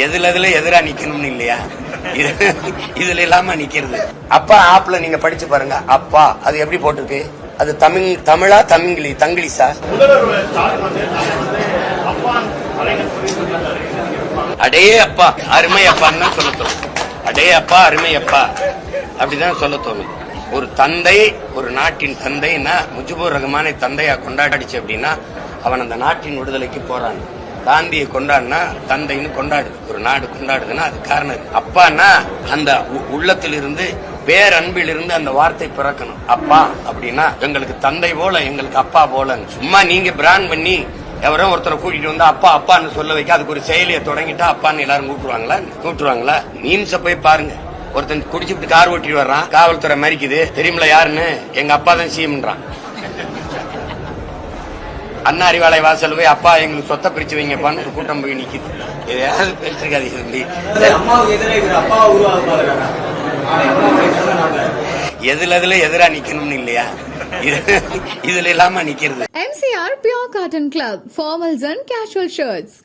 எதுல எதிரா நிக்கணும்னு இல்லையா? இதுல இல்லாம நிக்கிறது. அப்பா ஆப்ல நீங்க படிச்சு பாருங்க. அப்பா அது எப்படி போட்டிருக்கு? அது தமிழா தங்கிலீஷா? அடே அப்பா அருமை அப்பான்னு தான் சொல்ல தோணும். அடே அப்பா அருமை அப்பா அப்படிதான் சொல்ல தோணும். ஒரு தந்தை, ஒரு நாட்டின் தந்தைன்னா முஜிபுர் ரஹ்மானை தந்தையா கொண்டாடிச்சு அப்படின்னா அவன் அந்த நாட்டின் விடுதலைக்கு போறான். காந்தியை கொண்டாடுனா தந்தைன்னு கொண்டாடுது, ஒரு நாடு கொண்டாடுதுன்னா அது காரணம். அப்பான்னா அந்த உள்ளத்திலிருந்து பேரன்பிலிருந்து அந்த வார்த்தை பிறக்கணும். அப்பா அப்படின்னா எங்களுக்கு தந்தை போல, எங்களுக்கு அப்பா போல. சும்மா நீங்க பிராண்ட் பண்ணி எவரோ ஒருத்தரை கூட்டிட்டு வந்து அப்பா அப்பான்னு சொல்ல வைக்க அதுக்கு ஒரு செயலியை தொடங்கிட்டா அப்பான்னு எல்லாரும் கூப்பிட்டுருவாங்களா? மீம்ஸ போய் பாருங்க. ஒருத்தன் குடிச்சுட்டு கார் ஓட்டிட்டு வர்றான், காவல்துறை மறிக்குது, தெரியுமில யாருன்னு? எங்க அப்பா தான் சிஎம்ன்றான். அண்ணா அறிவாலை வாசல் போய் அப்பா எங்களுக்கு சொத்தை பிரிச்சு வைங்கப்பான்னு ஒரு கூட்டம் போய் நிக்குது. எதையாவது பேசிருக்காது. எதுல எதிரா நிக்கணும்னு இல்லையா? இதுல இல்லாம நிக்கிறது. MCR Pure Cotton Club, formals and casual shirts.